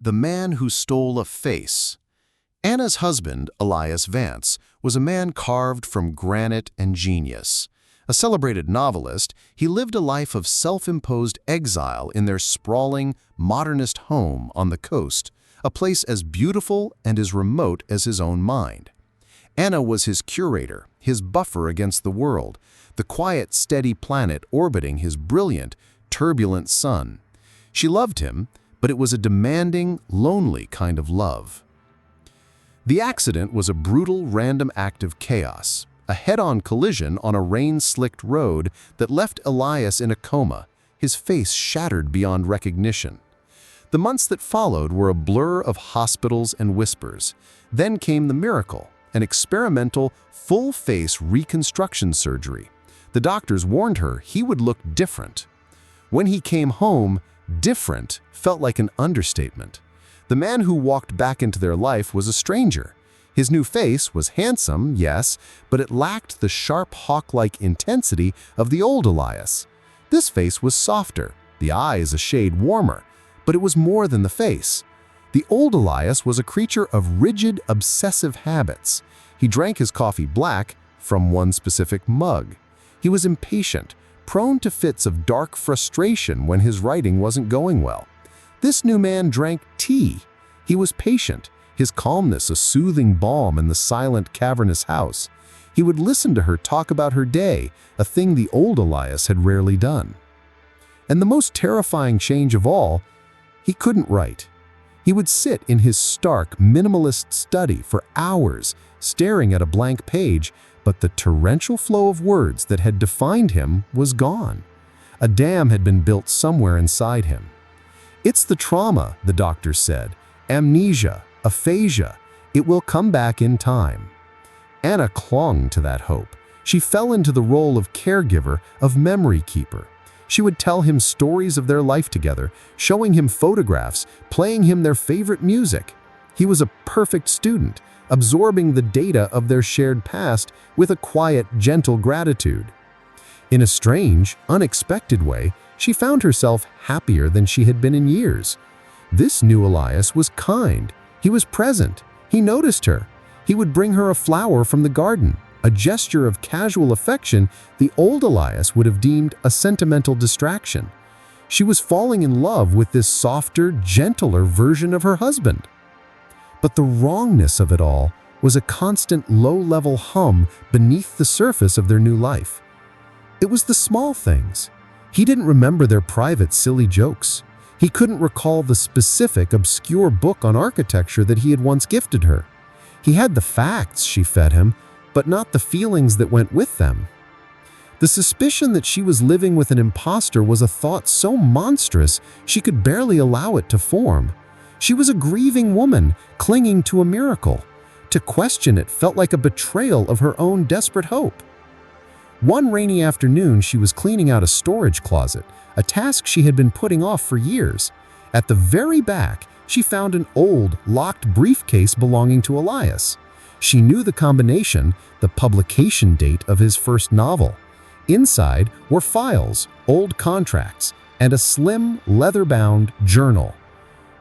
The Man Who Stole a Face. Anna's husband, Elias Vance, was a man carved from granite and genius. A celebrated novelist, he lived a life of self-imposed exile in their sprawling, modernist home on the coast, a place as beautiful and as remote as his own mind. Anna was his curator, his buffer against the world, the quiet, steady planet orbiting his brilliant, turbulent sun. She loved him, but it was a demanding, lonely kind of love. The accident was a brutal, random act of chaos, a head-on collision on a rain-slicked road that left Elias in a coma, his face shattered beyond recognition. The months that followed were a blur of hospitals and whispers. Then came the miracle, an experimental, full-face reconstruction surgery. The doctors warned her he would look different. When he came home, different felt like an understatement. The man who walked back into their life was a stranger. His new face was handsome, yes, but it lacked the sharp hawk-like intensity of the old Elias. This face was softer, the eyes a shade warmer, but it was more than the face. The old Elias was a creature of rigid, obsessive habits. He drank his coffee black from one specific mug. He was impatient, prone to fits of dark frustration when his writing wasn't going well. This new man drank tea. He was patient, his calmness a soothing balm in the silent, cavernous house. He would listen to her talk about her day, a thing the old Elias had rarely done. And the most terrifying change of all, he couldn't write. He would sit in his stark, minimalist study for hours, staring at a blank page, but the torrential flow of words that had defined him was gone. A dam had been built somewhere inside him. It's the trauma, the doctor said. Amnesia, aphasia. It will come back in time. Anna clung to that hope. She fell into the role of caregiver, of memory keeper. She would tell him stories of their life together, showing him photographs, playing him their favorite music. He was a perfect student, absorbing the data of their shared past with a quiet, gentle gratitude. In a strange, unexpected way, she found herself happier than she had been in years. This new Elias was kind. He was present. He noticed her. He would bring her a flower from the garden, a gesture of casual affection the old Elias would have deemed a sentimental distraction. She was falling in love with this softer, gentler version of her husband. But the wrongness of it all was a constant low-level hum beneath the surface of their new life. It was the small things. He didn't remember their private, silly jokes. He couldn't recall the specific, obscure book on architecture that he had once gifted her. He had the facts she fed him, but not the feelings that went with them. The suspicion that she was living with an imposter was a thought so monstrous she could barely allow it to form. She was a grieving woman, clinging to a miracle. To question it felt like a betrayal of her own desperate hope. One rainy afternoon, she was cleaning out a storage closet, a task she had been putting off for years. At the very back, she found an old, locked briefcase belonging to Elias. She knew the combination, the publication date of his first novel. Inside were files, old contracts, and a slim, leather-bound journal.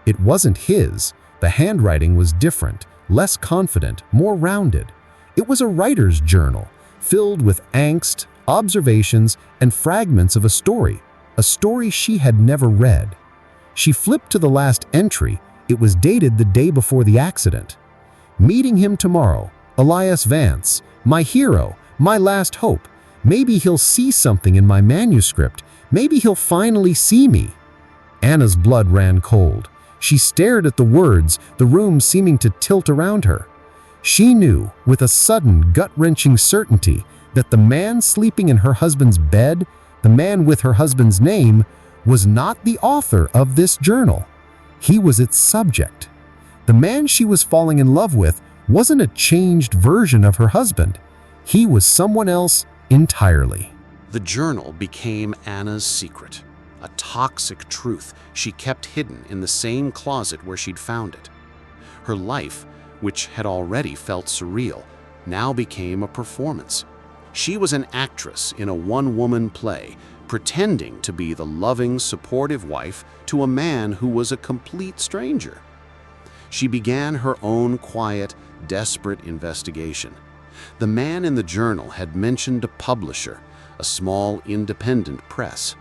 It wasn't his. The handwriting was different, less confident, more rounded. It was a writer's journal, filled with angst, observations, and fragments of a story she had never read. She flipped to the last entry. It was dated the day before the accident. Meeting him tomorrow, Elias Vance, my hero, my last hope. Maybe he'll see something in my manuscript. Maybe he'll finally see me. Anna's blood ran cold. She stared at the words, the room seeming to tilt around her. She knew, with a sudden, gut-wrenching certainty, that the man sleeping in her husband's bed, the man with her husband's name, was not the author of this journal. He was its subject. The man she was falling in love with wasn't a changed version of her husband. He was someone else entirely. The journal became Anna's secret, a toxic truth she kept hidden in the same closet where she'd found it. Her life, which had already felt surreal, now became a performance. She was an actress in a one-woman play, pretending to be the loving, supportive wife to a man who was a complete stranger. She began her own quiet, desperate investigation. The man in the journal had mentioned a publisher, a small independent press.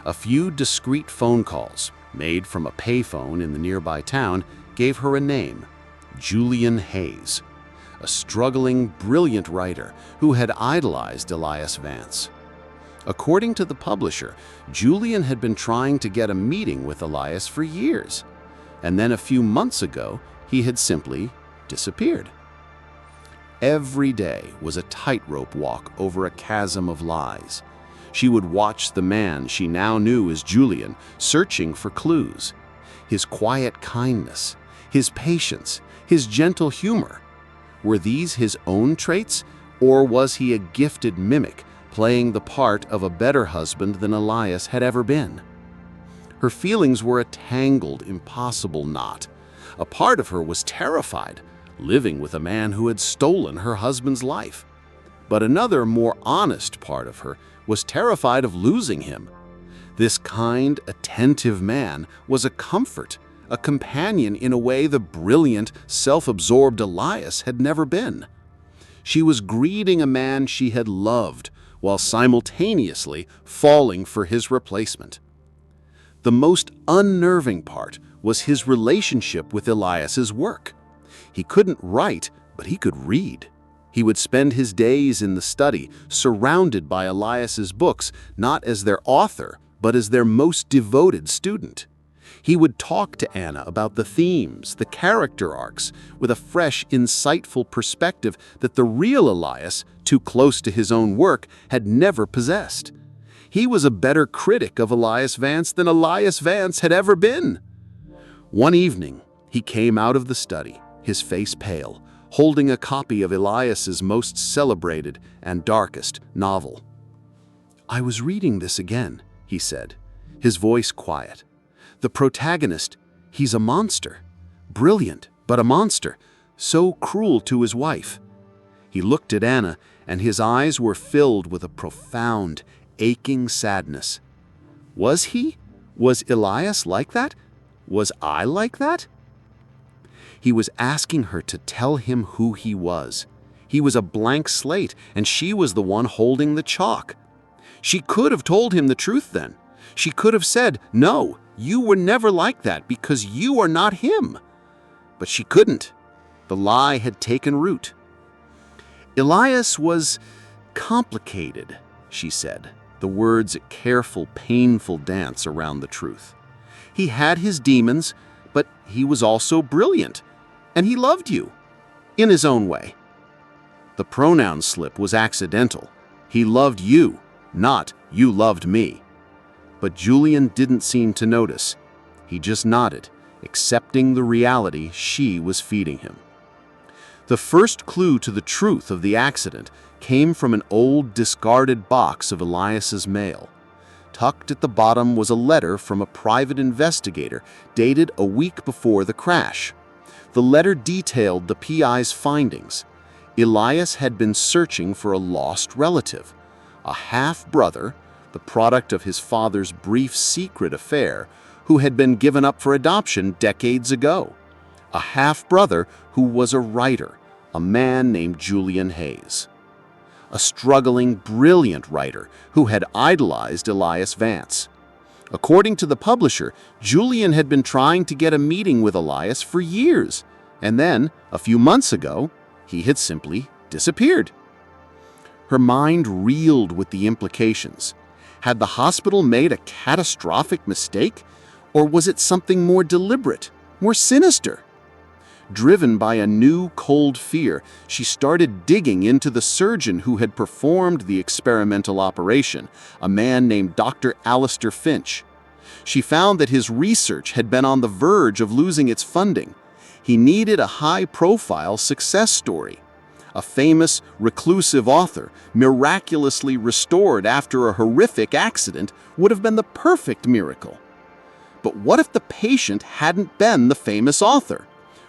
A few discreet phone calls, made from a payphone in the nearby town, gave her a name: Julian Hayes, a struggling, brilliant writer who had idolized Elias Vance. According to the publisher, Julian had been trying to get a meeting with Elias for years, and then a few months ago, he had simply disappeared. Every day was a tightrope walk over a chasm of lies. She would watch the man she now knew as Julian, searching for clues. His quiet kindness, his patience, his gentle humor. Were these his own traits, or was he a gifted mimic, playing the part of a better husband than Elias had ever been? Her feelings were a tangled, impossible knot. A part of her was terrified, living with a man who had stolen her husband's life. But another, more honest part of her was terrified of losing him. This kind, attentive man was a comfort, a companion in a way the brilliant, self-absorbed Elias had never been. She was greeting a man she had loved, while simultaneously falling for his replacement. The most unnerving part was his relationship with Elias's work. He couldn't write, but he could read. He would spend his days in the study, surrounded by Elias's books, not as their author, but as their most devoted student. He would talk to Anna about the themes, the character arcs, with a fresh, insightful perspective that the real Elias, too close to his own work, had never possessed. He was a better critic of Elias Vance than Elias Vance had ever been. One evening, he came out of the study, his face pale, holding a copy of Elias's most celebrated and darkest novel. "I was reading this again," he said, his voice quiet. "The protagonist, he's a monster. Brilliant, but a monster. So cruel to his wife." He looked at Anna, and his eyes were filled with a profound, aching sadness. Was he? Was Elias like that? Was I like that? He was asking her to tell him who he was. He was a blank slate, and she was the one holding the chalk. She could have told him the truth then. She could have said, "No, you were never like that because you are not him." But she couldn't. The lie had taken root. "Elias was complicated," she said, the words a careful, painful dance around the truth. "He had his demons, but he was also brilliant. And he loved you, in his own way." The pronoun slip was accidental. He loved you, not you loved me. But Julian didn't seem to notice. He just nodded, accepting the reality she was feeding him. The first clue to the truth of the accident came from an old, discarded box of Elias's mail. Tucked at the bottom was a letter from a private investigator dated a week before the crash. The letter detailed the PI's findings. Elias had been searching for a lost relative, a half-brother, the product of his father's brief secret affair, who had been given up for adoption decades ago. A half-brother who was a writer, a man named Julian Hayes. A struggling, brilliant writer who had idolized Elias Vance. According to the publisher, Julian had been trying to get a meeting with Elias for years, and then, a few months ago, he had simply disappeared. Her mind reeled with the implications. Had the hospital made a catastrophic mistake, or was it something more deliberate, more sinister? Driven by a new, cold fear, she started digging into the surgeon who had performed the experimental operation, a man named Dr. Alistair Finch. She found that his research had been on the verge of losing its funding. He needed a high-profile success story. A famous, reclusive author, miraculously restored after a horrific accident, would have been the perfect miracle. But what if the patient hadn't been the famous author?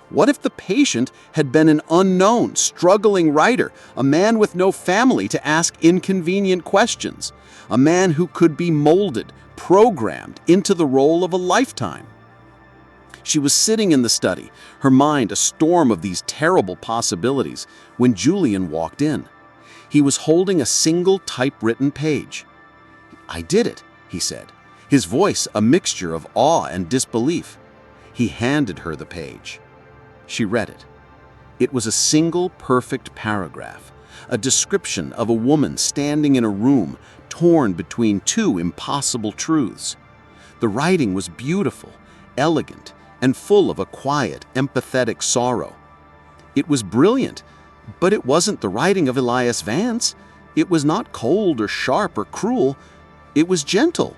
What if the patient had been an unknown, struggling writer, a man with no family to ask inconvenient questions, a man who could be molded, programmed into the role of a lifetime? She was sitting in the study, her mind a storm of these terrible possibilities, when Julian walked in. He was holding a single typewritten page. "I did it," he said, his voice a mixture of awe and disbelief. He handed her the page. She read it. It was a single perfect paragraph, a description of a woman standing in a room torn between two impossible truths. The writing was beautiful, elegant, and full of a quiet, empathetic sorrow. It was brilliant, but it wasn't the writing of Elias Vance. It was not cold or sharp or cruel. It was gentle.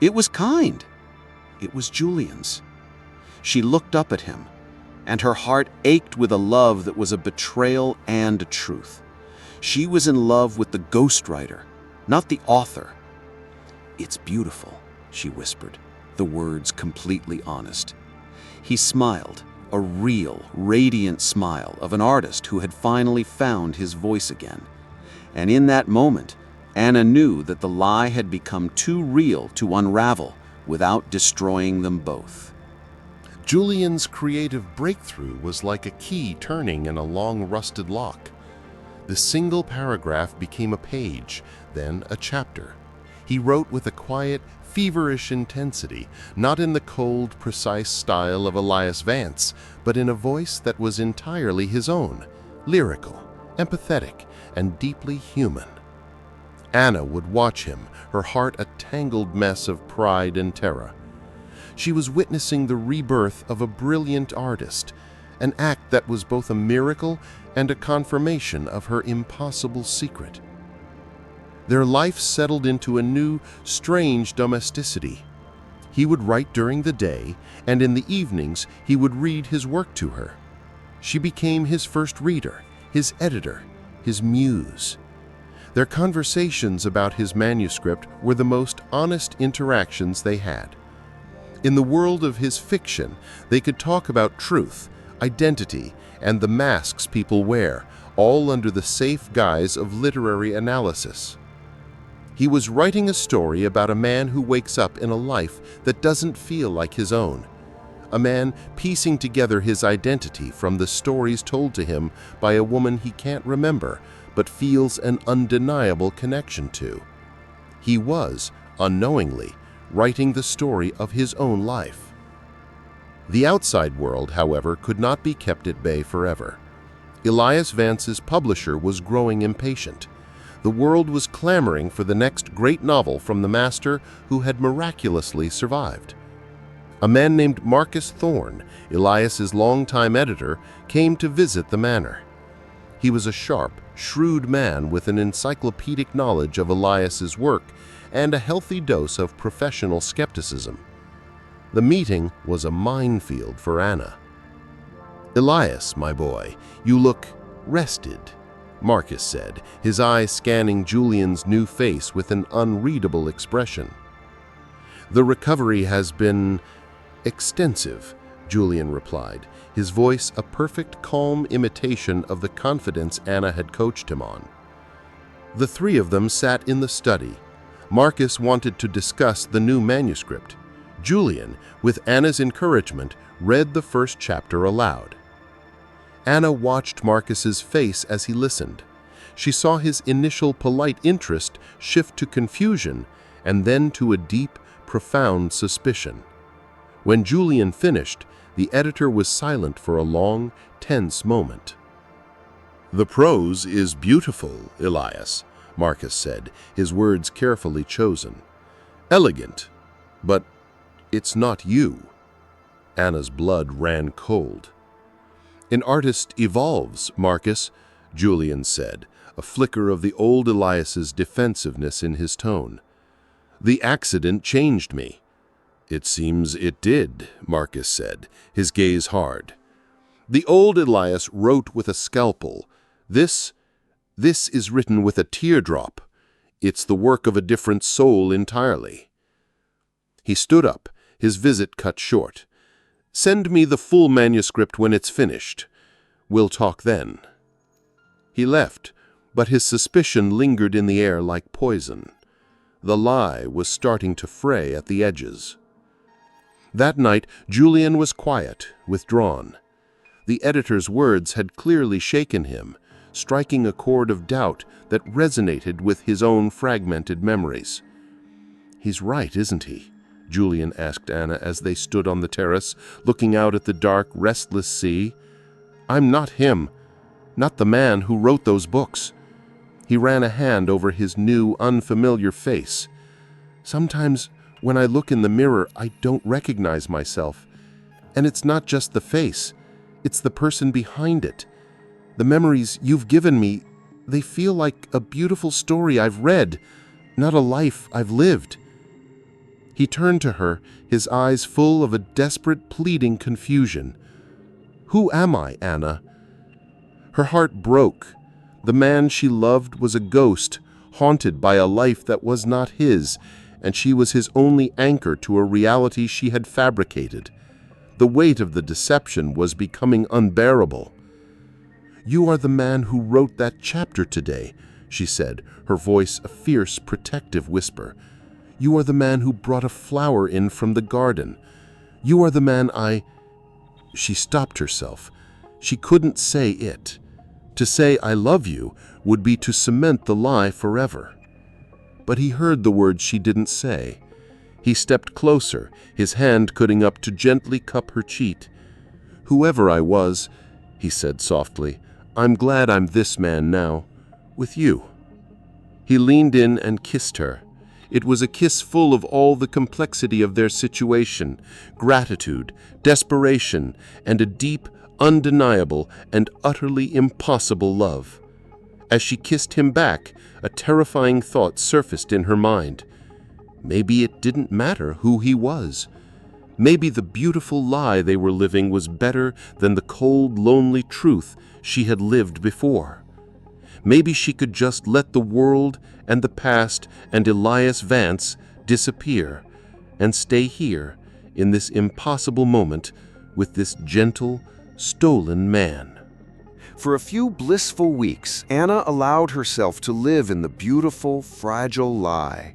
It was kind. It was Julian's. She looked up at him, and her heart ached with a love that was a betrayal and a truth. She was in love with the ghostwriter, not the author. "It's beautiful," she whispered, the words completely honest. He smiled, a real, radiant smile of an artist who had finally found his voice again. And in that moment, Anna knew that the lie had become too real to unravel without destroying them both. Julian's creative breakthrough was like a key turning in a long rusted lock. The single paragraph became a page, then a chapter. He wrote with a quiet, feverish intensity, not in the cold, precise style of Elias Vance, but in a voice that was entirely his own, lyrical, empathetic, and deeply human. Anna would watch him, her heart a tangled mess of pride and terror. She was witnessing the rebirth of a brilliant artist, an act that was both a miracle and a confirmation of her impossible secret. Their life settled into a new, strange domesticity. He would write during the day, and in the evenings he would read his work to her. She became his first reader, his editor, his muse. Their conversations about his manuscript were the most honest interactions they had. In the world of his fiction, they could talk about truth, identity, and the masks people wear, all under the safe guise of literary analysis. He was writing a story about a man who wakes up in a life that doesn't feel like his own, a man piecing together his identity from the stories told to him by a woman he can't remember but feels an undeniable connection to. He was, unknowingly, writing the story of his own life. The outside world, however, could not be kept at bay forever. Elias Vance's publisher was growing impatient. The world was clamoring for the next great novel from the master who had miraculously survived. A man named Marcus Thorne, Elias's longtime editor, came to visit the manor. He was a sharp, shrewd man with an encyclopedic knowledge of Elias's work and a healthy dose of professional skepticism. The meeting was a minefield for Anna. "Elias, my boy, you look rested," Marcus said, his eyes scanning Julian's new face with an unreadable expression. "The recovery has been extensive," Julian replied, his voice a perfect calm imitation of the confidence Anna had coached him on. The three of them sat in the study. Marcus wanted to discuss the new manuscript. Julian, with Anna's encouragement, read the first chapter aloud. Anna watched Marcus's face as he listened. She saw his initial polite interest shift to confusion and then to a deep, profound suspicion. When Julian finished, the editor was silent for a long, tense moment. "The prose is beautiful, Elias," Marcus said, his words carefully chosen. "Elegant, but it's not you." Anna's blood ran cold. "An artist evolves, Marcus," Julian said, a flicker of the old Elias's defensiveness in his tone. "The accident changed me." "It seems it did," Marcus said, his gaze hard. "The old Elias wrote with a scalpel. This is written with a teardrop. It's the work of a different soul entirely." He stood up, his visit cut short. "Send me the full manuscript when it's finished. We'll talk then." He left, but his suspicion lingered in the air like poison. The lie was starting to fray at the edges. That night, Julian was quiet, withdrawn. The editor's words had clearly shaken him, striking a chord of doubt that resonated with his own fragmented memories. "He's right, isn't he?" Julian asked Anna as they stood on the terrace, looking out at the dark, restless sea. "I'm not him, not the man who wrote those books." He ran a hand over his new, unfamiliar face. "Sometimes, when I look in the mirror, I don't recognize myself. And it's not just the face, it's the person behind it. The memories you've given me, they feel like a beautiful story I've read, not a life I've lived." He turned to her, his eyes full of a desperate, pleading confusion. "Who am I, Anna?" Her heart broke. The man she loved was a ghost, haunted by a life that was not his, and she was his only anchor to a reality she had fabricated. The weight of the deception was becoming unbearable. "You are the man who wrote that chapter today," she said, her voice a fierce, protective whisper. "You are the man who brought a flower in from the garden. You are the man I—" She stopped herself. She couldn't say it. To say "I love you" would be to cement the lie forever. But he heard the words she didn't say. He stepped closer, his hand cutting up to gently cup her cheek. "Whoever I was," he said softly, "I'm glad I'm this man now, with you." He leaned in and kissed her. It was a kiss full of all the complexity of their situation, gratitude, desperation, and a deep, undeniable, and utterly impossible love. As she kissed him back, a terrifying thought surfaced in her mind. Maybe it didn't matter who he was. Maybe the beautiful lie they were living was better than the cold, lonely truth she had lived before. Maybe she could just let the world and the past and Elias Vance disappear and stay here in this impossible moment with this gentle, stolen man. For a few blissful weeks, Anna allowed herself to live in the beautiful, fragile lie.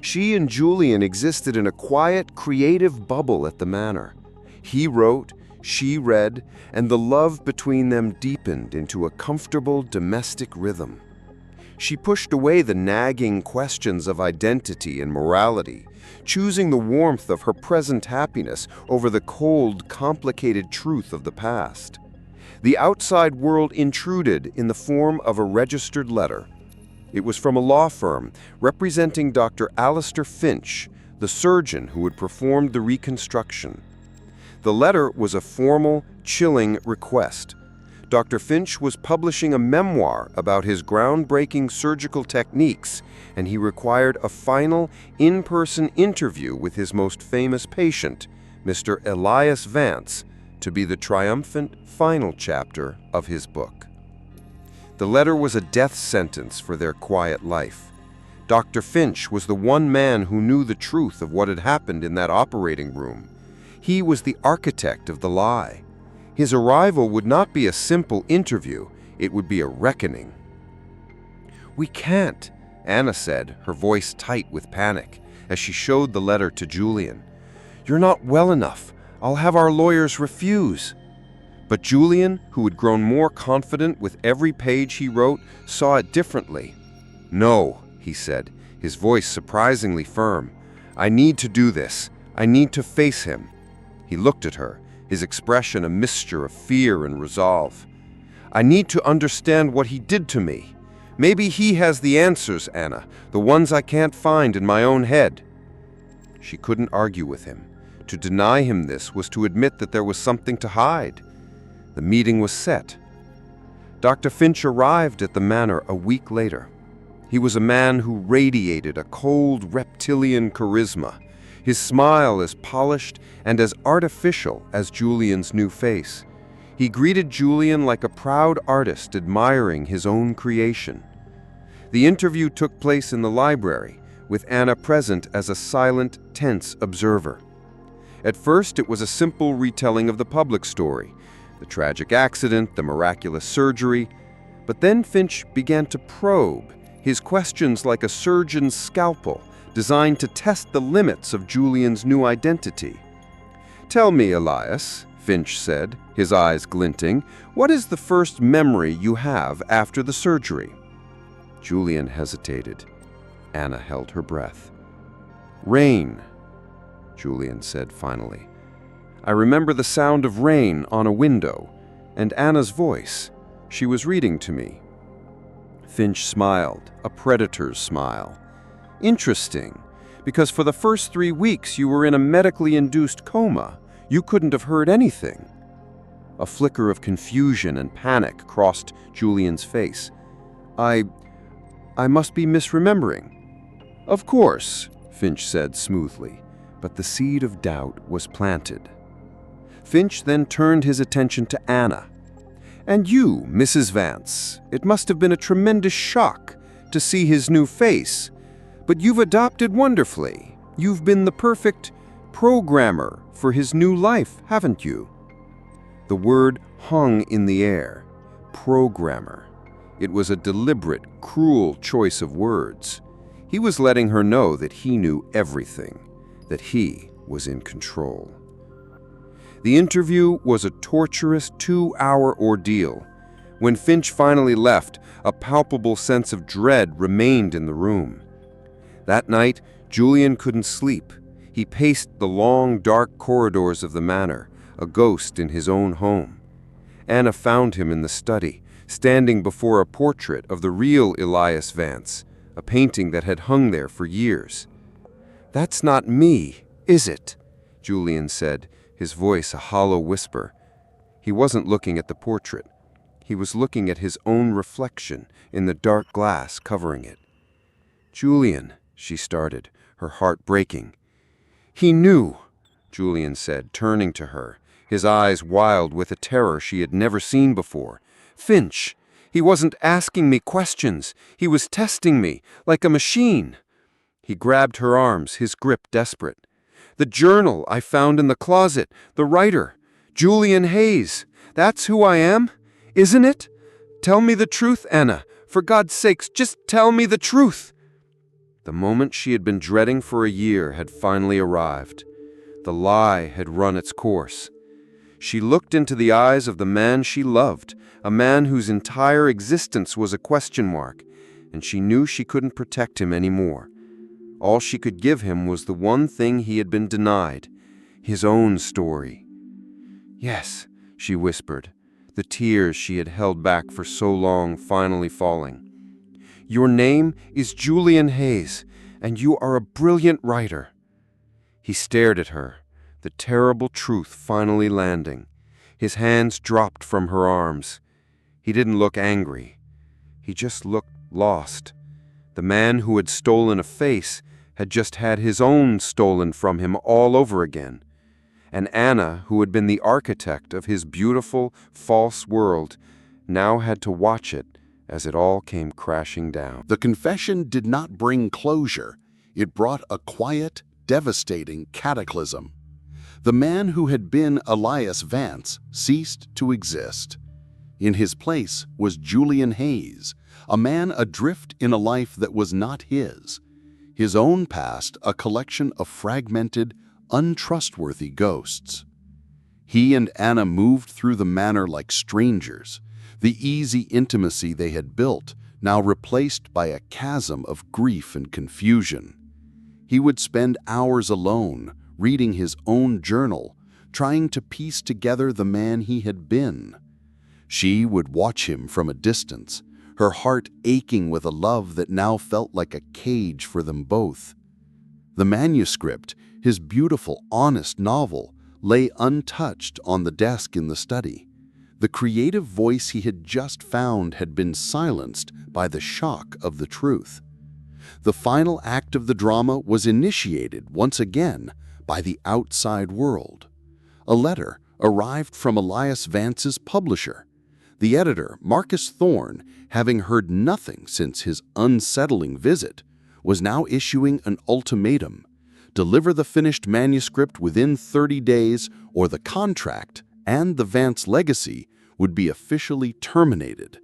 She and Julian existed in a quiet, creative bubble at the manor. He wrote, she read, and the love between them deepened into a comfortable domestic rhythm. She pushed away the nagging questions of identity and morality, choosing the warmth of her present happiness over the cold, complicated truth of the past. The outside world intruded in the form of a registered letter. It was from a law firm representing Dr. Alistair Finch, the surgeon who had performed the reconstruction. The letter was a formal, chilling request. Dr. Finch was publishing a memoir about his groundbreaking surgical techniques, and he required a final, in-person interview with his most famous patient, Mr. Elias Vance, to be the triumphant final chapter of his book. The letter was a death sentence for their quiet life. Dr. Finch was the one man who knew the truth of what had happened in that operating room. He was the architect of the lie. His arrival would not be a simple interview, it would be a reckoning. "We can't," Anna said, her voice tight with panic, as she showed the letter to Julian. "You're not well enough. I'll have our lawyers refuse." But Julian, who had grown more confident with every page he wrote, saw it differently. "No," he said, his voice surprisingly firm. "I need to do this. I need to face him." He looked at her, his expression a mixture of fear and resolve. "I need to understand what he did to me. Maybe he has the answers, Anna, the ones I can't find in my own head." She couldn't argue with him. To deny him this was to admit that there was something to hide. The meeting was set. Dr. Finch arrived at the manor a week later. He was a man who radiated a cold, reptilian charisma, his smile as polished and as artificial as Julian's new face. He greeted Julian like a proud artist admiring his own creation. The interview took place in the library, with Anna present as a silent, tense observer. At first, it was a simple retelling of the public story, the tragic accident, the miraculous surgery. But then Finch began to probe, his questions like a surgeon's scalpel, designed to test the limits of Julian's new identity. "Tell me, Elias," Finch said, his eyes glinting, "what is the first memory you have after the surgery?" Julian hesitated. Anna held her breath. "Rain," Julian said finally. "I remember the sound of rain on a window, and Anna's voice. She was reading to me." Finch smiled, a predator's smile. "Interesting, because for the first 3 weeks you were in a medically induced coma. You couldn't have heard anything." A flicker of confusion and panic crossed Julian's face. I must be misremembering." "Of course," Finch said smoothly, but the seed of doubt was planted. Finch then turned his attention to Anna. "And you, Mrs. Vance, it must have been a tremendous shock to see his new face, but you've adapted wonderfully. You've been the perfect programmer for his new life, haven't you?" The word hung in the air. Programmer. It was a deliberate, cruel choice of words. He was letting her know that he knew everything, that he was in control. The interview was a torturous 2-hour ordeal. When Finch finally left, a palpable sense of dread remained in the room. That night, Julian couldn't sleep. He paced the long, dark corridors of the manor, a ghost in his own home. Anna found him in the study, standing before a portrait of the real Elias Vance, a painting that had hung there for years. "That's not me, is it?" Julian said, his voice a hollow whisper. He wasn't looking at the portrait. He was looking at his own reflection in the dark glass covering it. "Julian," she started, her heart breaking. "He knew," Julian said, turning to her, his eyes wild with a terror she had never seen before. "Finch, he wasn't asking me questions. He was testing me, like a machine." He grabbed her arms, his grip desperate. "The journal I found in the closet, the writer, Julian Hayes. That's who I am, isn't it? Tell me the truth, Anna. For God's sakes, just tell me the truth." The moment she had been dreading for a year had finally arrived. The lie had run its course. She looked into the eyes of the man she loved, a man whose entire existence was a question mark, and she knew she couldn't protect him anymore. All she could give him was the one thing he had been denied, his own story. "Yes," she whispered, the tears she had held back for so long finally falling. "Your name is Julian Hayes, and you are a brilliant writer." He stared at her, the terrible truth finally landing. His hands dropped from her arms. He didn't look angry. He just looked lost. The man who had stolen a face had just had his own stolen from him all over again. And Anna, who had been the architect of his beautiful, false world, now had to watch it as it all came crashing down. The confession did not bring closure. It brought a quiet, devastating cataclysm. The man who had been Elias Vance ceased to exist. In his place was Julian Hayes, a man adrift in a life that was not his own past a collection of fragmented, untrustworthy ghosts. He and Anna moved through the manor like strangers, the easy intimacy they had built now replaced by a chasm of grief and confusion. He would spend hours alone, reading his own journal, trying to piece together the man he had been. She would watch him from a distance, her heart aching with a love that now felt like a cage for them both. The manuscript, his beautiful, honest novel, lay untouched on the desk in the study. The creative voice he had just found had been silenced by the shock of the truth. The final act of the drama was initiated once again by the outside world. A letter arrived from Elias Vance's publisher. The editor, Marcus Thorne, having heard nothing since his unsettling visit, was now issuing an ultimatum: deliver the finished manuscript within 30 days or the contract and the Vance legacy would be officially terminated.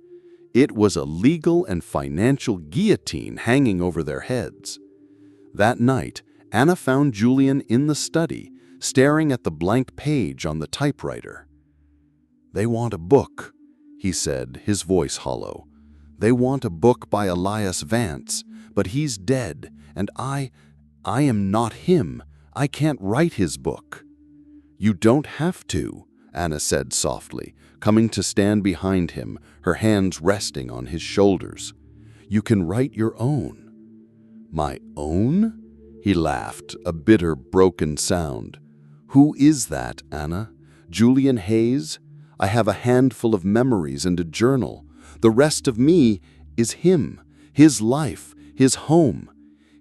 It was a legal and financial guillotine hanging over their heads. That night, Anna found Julian in the study, staring at the blank page on the typewriter. "They want a book," he said, his voice hollow. "They want a book by Elias Vance, but he's dead, and I am not him. I can't write his book." "You don't have to," Anna said softly, coming to stand behind him, her hands resting on his shoulders. "You can write your own." "My own?" He laughed, a bitter, broken sound. "Who is that, Anna? Julian Hayes? I have a handful of memories and a journal. The rest of me is him, his life, his home."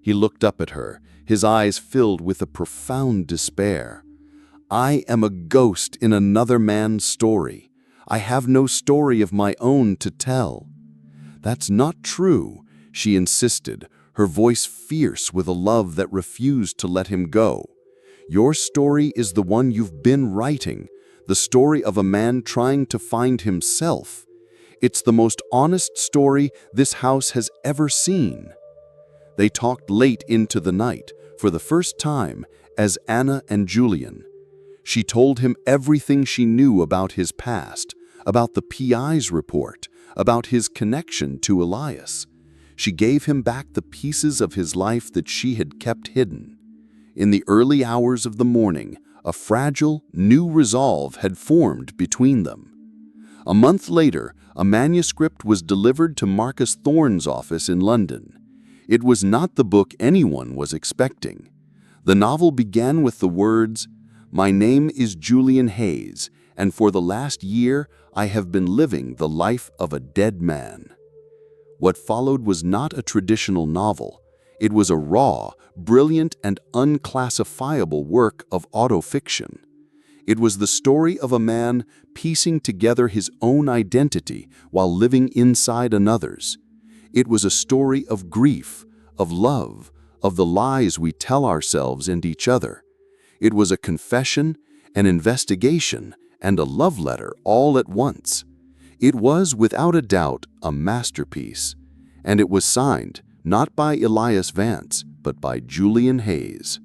He looked up at her, his eyes filled with a profound despair. "I am a ghost in another man's story. I have no story of my own to tell." "That's not true," she insisted, her voice fierce with a love that refused to let him go. "Your story is the one you've been writing, the story of a man trying to find himself. It's the most honest story this house has ever seen." They talked late into the night, for the first time, as Anna and Julian. She told him everything she knew about his past, about the PI's report, about his connection to Elias. She gave him back the pieces of his life that she had kept hidden. In the early hours of the morning, a fragile, new resolve had formed between them. A month later, a manuscript was delivered to Marcus Thorne's office in London. It was not the book anyone was expecting. The novel began with the words, "My name is Julian Hayes, and for the last year I have been living the life of a dead man." What followed was not a traditional novel. It was a raw, brilliant, and unclassifiable work of autofiction. It was the story of a man piecing together his own identity while living inside another's. It was a story of grief, of love, of the lies we tell ourselves and each other. It was a confession, an investigation, and a love letter all at once. It was, without a doubt, a masterpiece, and it was signed not by Elias Vance, but by Julian Hayes.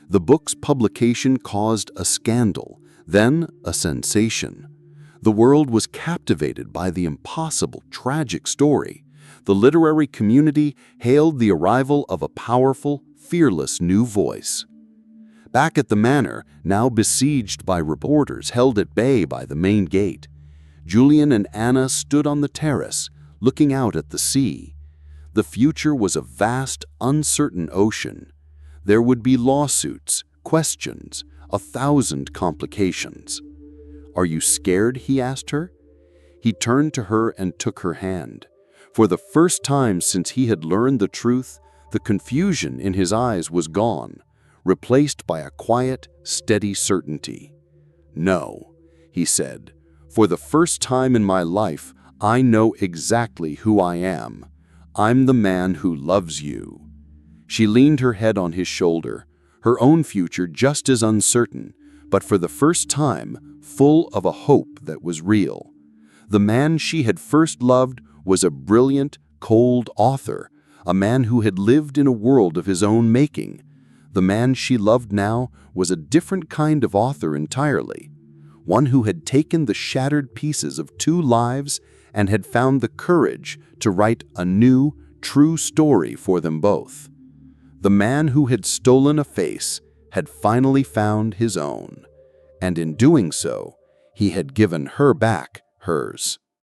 The book's publication caused a scandal, then a sensation. The world was captivated by the impossible, tragic story. The literary community hailed the arrival of a powerful, fearless new voice. Back at the manor, now besieged by reporters held at bay by the main gate, Julian and Anna stood on the terrace, looking out at the sea. The future was a vast, uncertain ocean. There would be lawsuits, questions, 1,000 complications. "Are you scared?" he asked her. He turned to her and took her hand. For the first time since he had learned the truth, the confusion in his eyes was gone, replaced by a quiet, steady certainty. "No," he said. "For the first time in my life, I know exactly who I am. I'm the man who loves you." She leaned her head on his shoulder, her own future just as uncertain, but for the first time, full of a hope that was real. The man she had first loved was a brilliant, cold author, a man who had lived in a world of his own making. The man she loved now was a different kind of author entirely, one who had taken the shattered pieces of two lives and had found the courage to write a new, true story for them both. The man who had stolen a face had finally found his own, and in doing so, he had given her back hers.